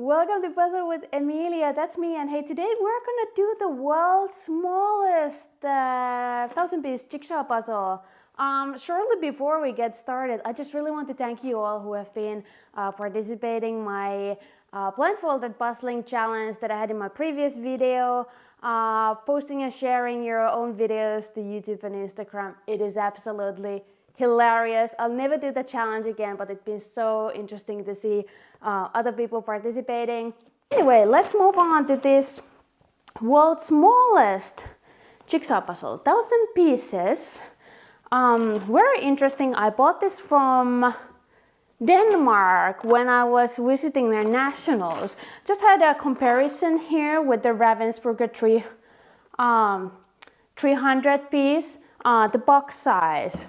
Welcome to Puzzle with Emilia, that's me, and hey, today we're gonna do the world's smallest 1000-piece jigsaw puzzle. Shortly before we get started, I just really want to thank you all who have been participating in my blindfolded puzzling challenge that I had in my previous video, posting and sharing your own videos to YouTube and Instagram. It is absolutely hilarious. I'll never do the challenge again, but it's been so interesting to see other people participating. Anyway, let's move on to this world's smallest jigsaw puzzle, 1000 pieces. Very interesting. I bought this from Denmark when I was visiting their nationals. Just had a comparison here with the Ravensburger 300 piece, the box size.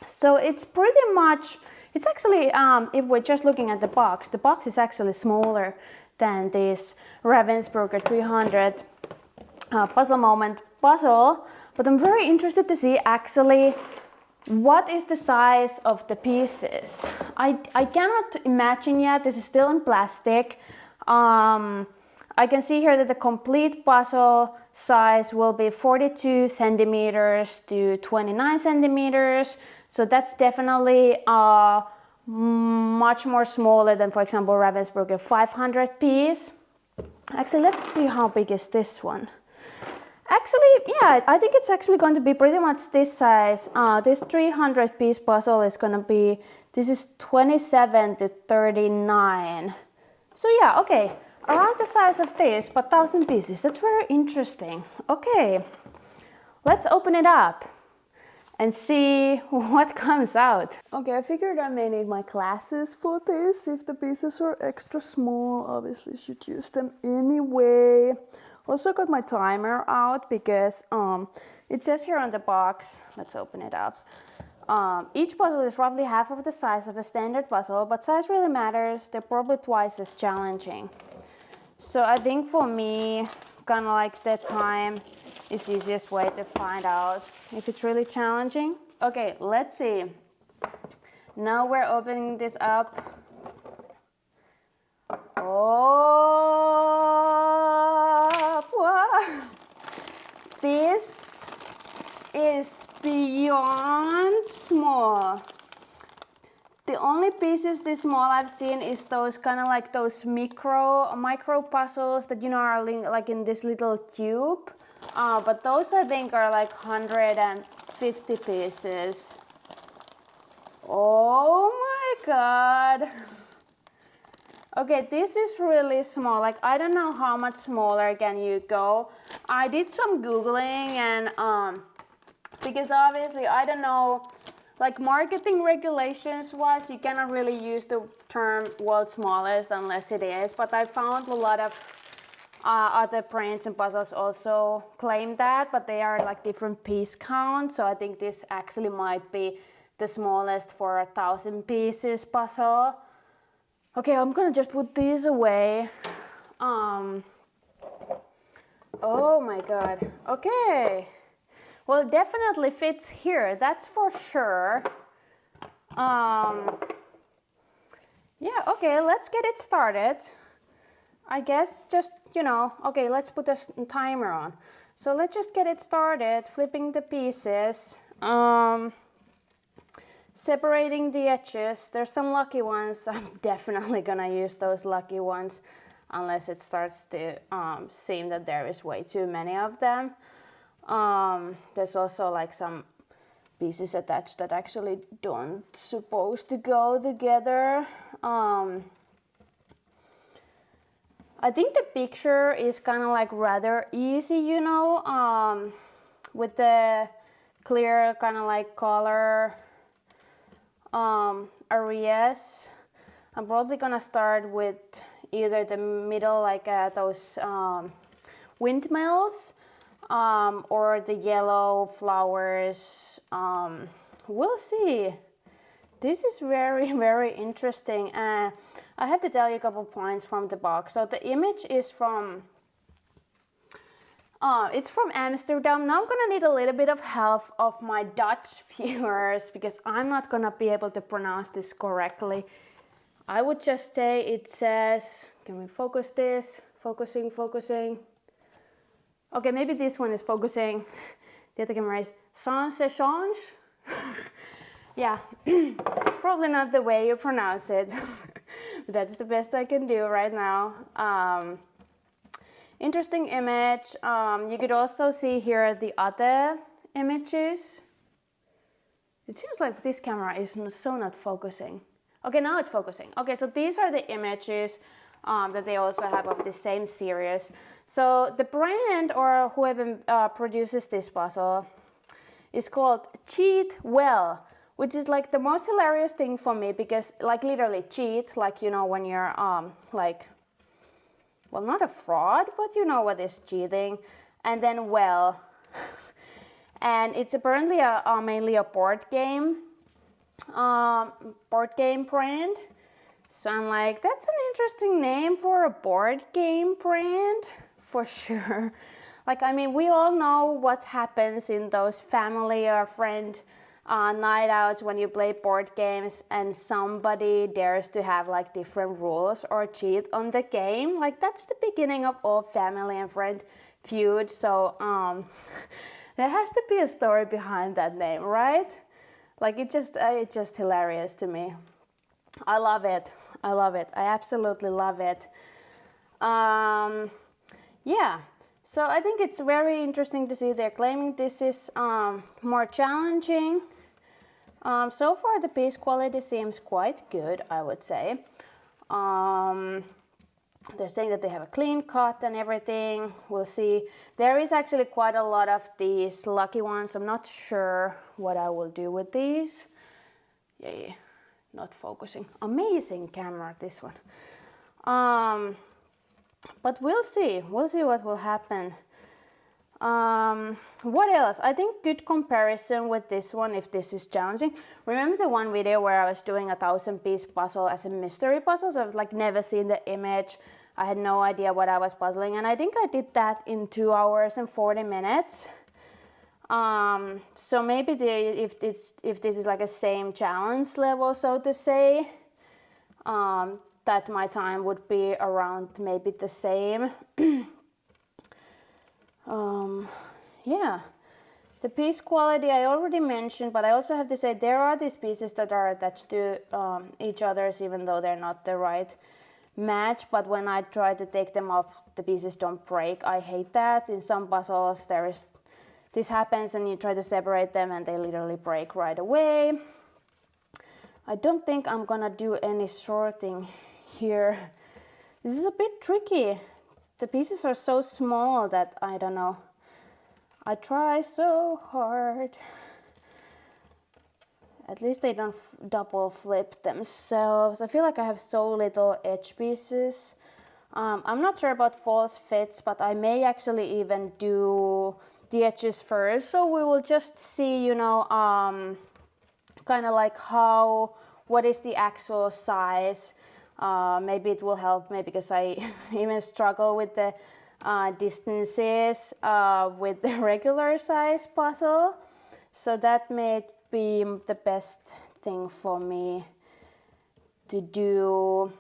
So it's pretty much, it's actually, if we're just looking at the box is actually smaller than this Ravensburger 300 puzzle moment puzzle. But I'm very interested to see actually what is the size of the pieces. I cannot imagine yet, this is still in plastic. I can see here that the complete puzzle size will be 42 centimeters to 29 centimeters. So that's definitely much more smaller than, for example, Ravensburger 500 piece. Actually, let's see how big is this one. Actually, yeah, I think it's actually going to be pretty much this size. This 300 piece puzzle is going to be, this is 27 to 39. So yeah, okay, around the size of this, but 1000 pieces. That's very interesting. Okay, let's open it up and see what comes out. Okay, I figured I may need my glasses for this. If the pieces are extra small, obviously should use them anyway. Also got my timer out because it says here on the box, let's open it up. Each puzzle is roughly half of the size of a standard puzzle, but size really matters. They're probably twice as challenging. So I think for me, kind of like the time is the easiest way to find out if it's really challenging. Okay, let's see. Now we're opening this up. Oh, wow. This is beyond small. The only pieces this small I've seen is those kind of like those micro puzzles that, you know, are like in this little cube. But those I think are like 150 pieces. Oh my god. Okay, this is really small. Like, I don't know how much smaller can you go. I did some Googling and because obviously I don't know, like marketing regulations wise, you cannot really use the term world's smallest unless it is. But I found a lot of other prints and puzzles also claim that, but they are like different piece counts. So I think this actually might be the smallest for 1000 pieces puzzle. Okay, I'm gonna just put these away. Oh my god. Okay. Well, it definitely fits here, that's for sure. Yeah, okay, let's get it started. I guess just, you know, okay, let's put a timer on. So let's just get it started, flipping the pieces. Separating the edges. There's some lucky ones. I'm definitely gonna use those lucky ones unless it starts to seem that there is way too many of them. There's also like some pieces attached that actually don't supposed to go together. I think the picture is kind of like rather easy, you know, with the clear kind of like color areas. I'm probably gonna start with either the middle, like those windmills, or the yellow flowers. We'll see. This is very, very interesting. I have to tell you a couple points from the box. So the image is from it's from Amsterdam. Now I'm gonna need a little bit of help of my Dutch viewers because I'm not gonna be able to pronounce this correctly. I would just say it says, can we focus this? Focusing. Okay, maybe this one is focusing. The other camera is sans échange. Yeah, probably not the way you pronounce it. That's the best I can do right now. Interesting image. You could also see here the other images. It seems like this camera is so not focusing. Okay, now it's focusing. Okay, so these are the images that they also have of the same series. So the brand or whoever produces this puzzle is called Cheat Well, which is like the most hilarious thing for me because like literally cheat, like you know when you're like, well, not a fraud, but you know what is cheating, and then well. And it's apparently mainly a board game brand. So I'm like, that's an interesting name for a board game brand, for sure. Like, I mean, we all know what happens in those family or friend night outs when you play board games and somebody dares to have like different rules or cheat on the game. Like, that's the beginning of all family and friend feuds. So there has to be a story behind that name, right? Like, it's just hilarious to me. I love it. I absolutely love it. Yeah. So I think it's very interesting to see they're claiming this is more challenging. So far the piece quality seems quite good, I would say. They're saying that they have a clean cut and everything. We'll see. There is actually quite a lot of these lucky ones. I'm not sure what I will do with these. Yeah, not focusing. Amazing camera, this one. But we'll see. We'll see what will happen. What else? I think good comparison with this one, if this is challenging. Remember the one video where I was doing a 1,000-piece puzzle as a mystery puzzle? So I've like never seen the image. I had no idea what I was puzzling, and I think I did that in 2 hours and 40 minutes. So maybe if this is like a same challenge level, so to say, that my time would be around maybe the same. Yeah, the piece quality I already mentioned, but I also have to say there are these pieces that are attached to each other's even though they're not the right match, but when I try to take them off, the pieces don't break. I hate that. In some puzzles this happens and you try to separate them and they literally break right away. I don't think I'm gonna do any sorting here. This is a bit tricky. The pieces are so small that I don't know. I try so hard. At least they don't double flip themselves. I feel like I have so little edge pieces. I'm not sure about false fits, but I may actually even do the edges first. So we will just see, you know, kind of like what is the actual size. Maybe it will help me because I even struggle with the distances with the regular size puzzle. So that may be the best thing for me to do.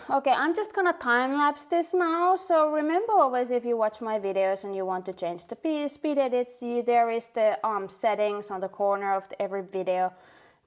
Okay, I'm just gonna time lapse this now. So remember always, if you watch my videos and you want to change the speed edits, there is the settings on the corner of every video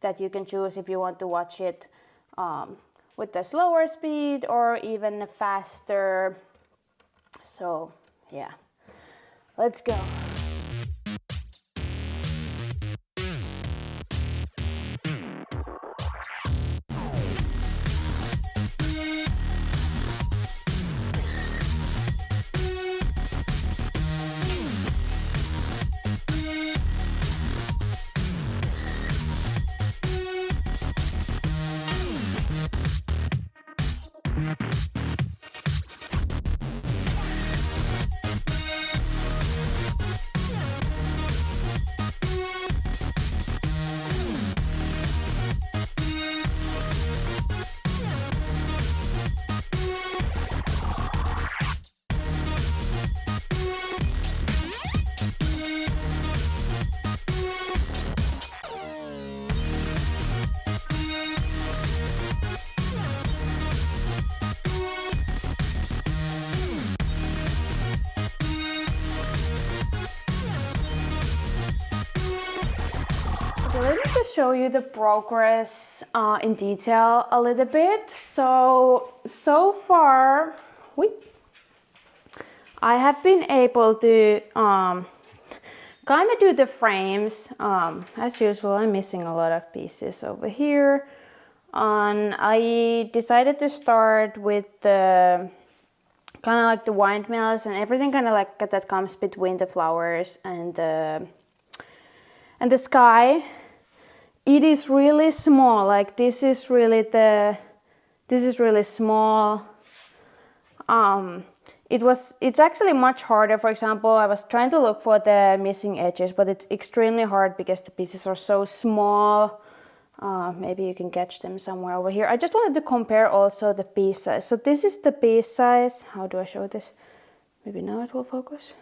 that you can choose if you want to watch it with the slower speed or even faster. So yeah, let's go. let me just show you the progress in detail a little bit. So far, I have been able to kind of do the frames. As usual, I'm missing a lot of pieces over here. And I decided to start with the kind of like the windmills and everything kind of like that comes between the flowers and the sky. It is really small, like this is really small. It's actually much harder. For example, I was trying to look for the missing edges, but it's extremely hard because the pieces are so small. Maybe you can catch them somewhere over here. I just wanted to compare also the piece size. So this is the piece size. How do I show this? Maybe now it will focus.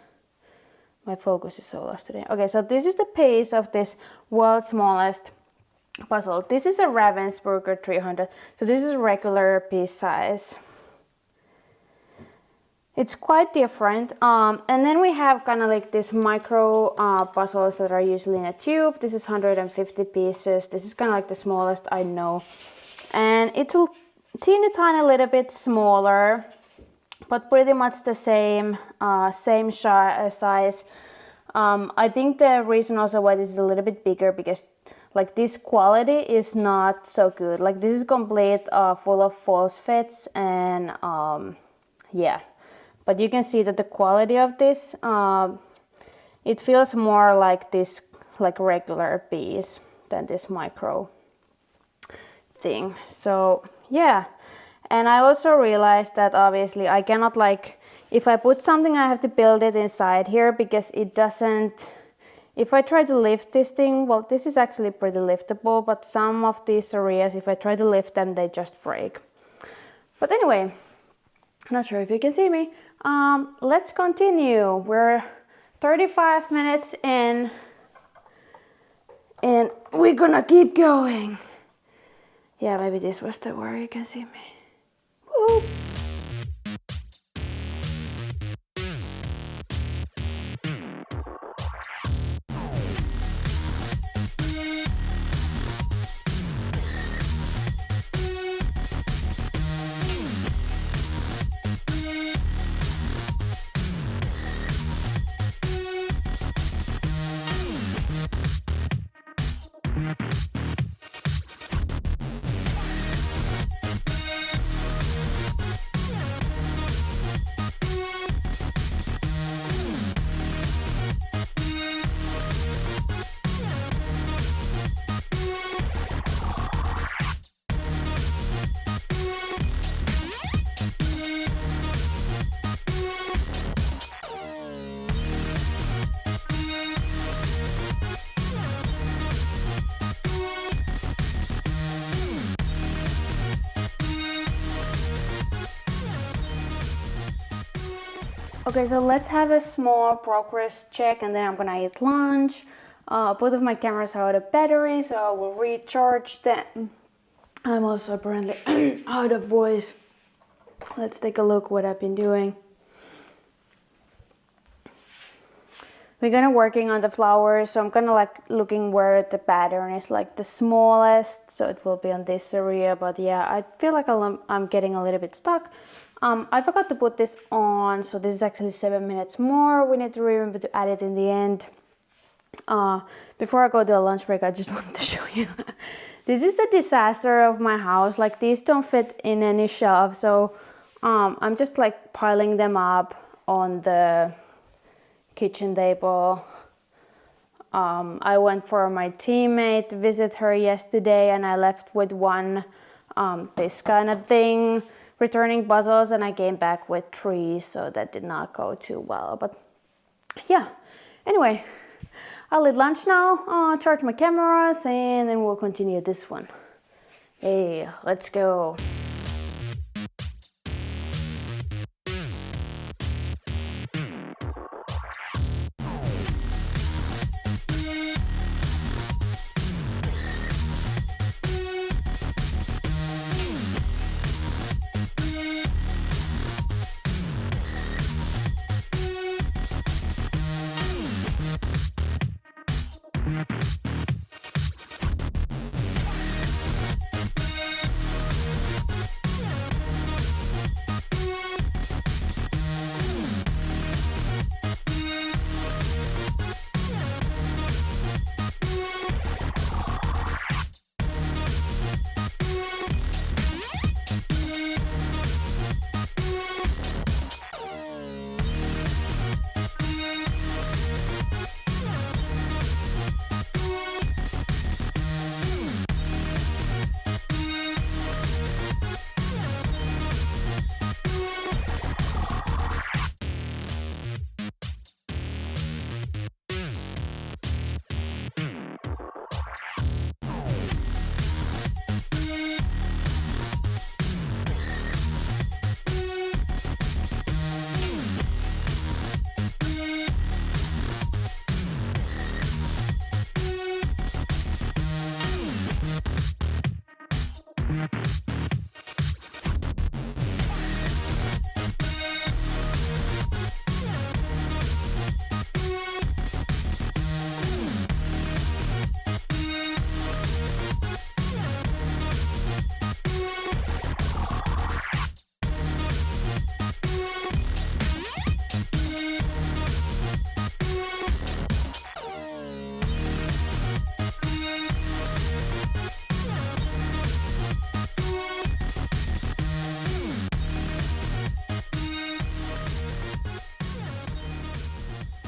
My focus is so lost today. Okay, so this is the piece of this world's smallest puzzle. This is a Ravensburger 300. So this is regular piece size. It's quite different. And then we have kind of like this micro puzzles that are usually in a tube. This is 150 pieces. This is kind of like the smallest I know. And it's a teeny tiny little bit smaller, but pretty much the same size. I think the reason also why this is a little bit bigger because like this quality is not so good. Like this is complete full of false fits and yeah. But you can see that the quality of this, it feels more like this like regular piece than this micro thing. So yeah, and I also realized that obviously I cannot like, if I put something I have to build it inside here because it doesn't, if I try to lift this thing, well this is actually pretty liftable, but some of these areas if I try to lift them they just break. But anyway, not sure if you can see me. Let's continue. We're 35 minutes in and we're gonna keep going. Yeah, maybe this was the where you can see me. Woo! Okay, so let's have a small progress check and then I'm gonna eat lunch. Both of my cameras are out of battery, so I will recharge them. I'm also apparently out of voice. Let's take a look what I've been doing. We're gonna working on the flowers, so I'm gonna like looking where the pattern is like the smallest, so it will be on this area. But yeah, I feel like I'm getting a little bit stuck. I forgot to put this on, so this is actually 7 minutes more. We need to remember to add it in the end. Before I go to a lunch break, I just want to show you. This is the disaster of my house. Like these don't fit in any shelf, so I'm just like piling them up on the kitchen table. I went for my teammate to visit her yesterday and I left with one this kind of thing, returning puzzles, and I came back with 3, so that did not go too well. But yeah, anyway, I'll eat lunch now, charge my cameras, and then we'll continue this one. Hey, let's go.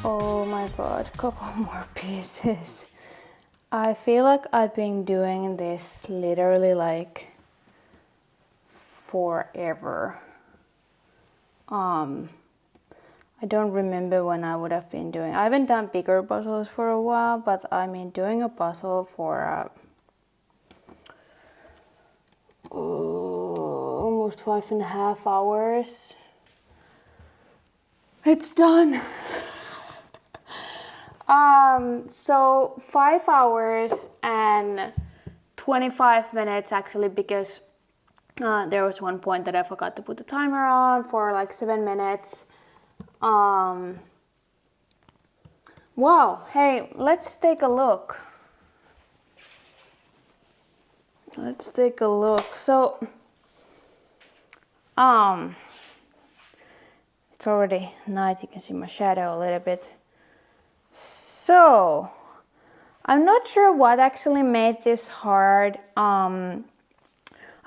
Oh my god, couple more pieces. I feel like I've been doing this literally like forever. I don't remember when I would have been doing. I haven't done bigger puzzles for a while, but I mean doing a puzzle for almost 5.5 hours. It's done. So 5 hours and 25 minutes actually, because there was one point that I forgot to put the timer on for like 7 minutes. Wow, hey, let's take a look. Let's take a look. So, it's already night, you can see my shadow a little bit. So, I'm not sure what actually made this hard. I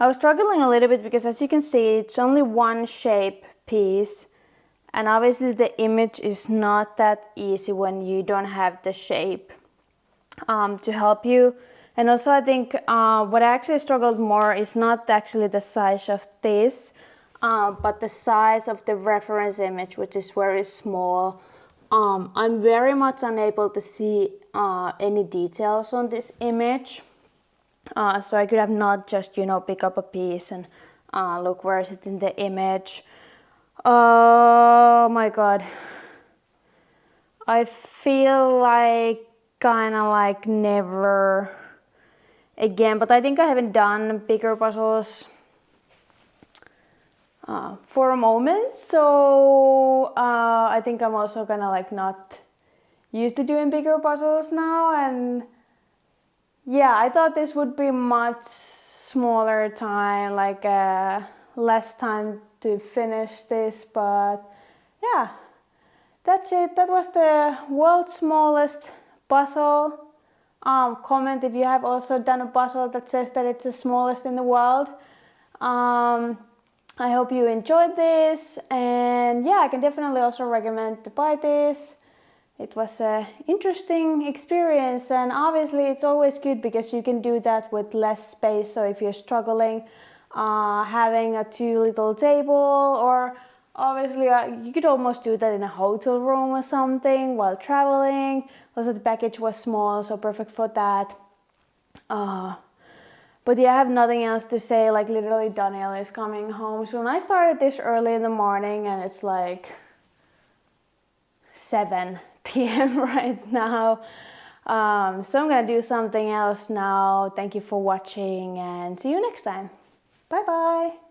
was struggling a little bit because, as you can see, it's only one shape piece, and obviously the image is not that easy when you don't have the shape to help you. And also I think what I actually struggled more is not actually the size of this, but the size of the reference image, which is very small. I'm very much unable to see any details on this image. So I could have not just, pick up a piece and look where is it in the image. Oh my god. I feel like kind of like never again, but I think I haven't done bigger puzzles for a moment, so I think I'm also kind of like not used to doing bigger puzzles now. And yeah, I thought this would be much smaller time, like less time to finish this, but yeah, that's it. That was the world's smallest puzzle. Comment if you have also done a puzzle that says that it's the smallest in the world. I hope you enjoyed this, and yeah, I can definitely also recommend to buy this. It was an interesting experience, and obviously it's always good because you can do that with less space. So if you're struggling having a too little table, or obviously you could almost do that in a hotel room or something while traveling. Also the package was small, so perfect for that. But yeah, I have nothing else to say. Like literally Daniel is coming home soon. I started this early in the morning and it's like 7 p.m. right now. So I'm gonna do something else now. Thank you for watching and see you next time. Bye bye.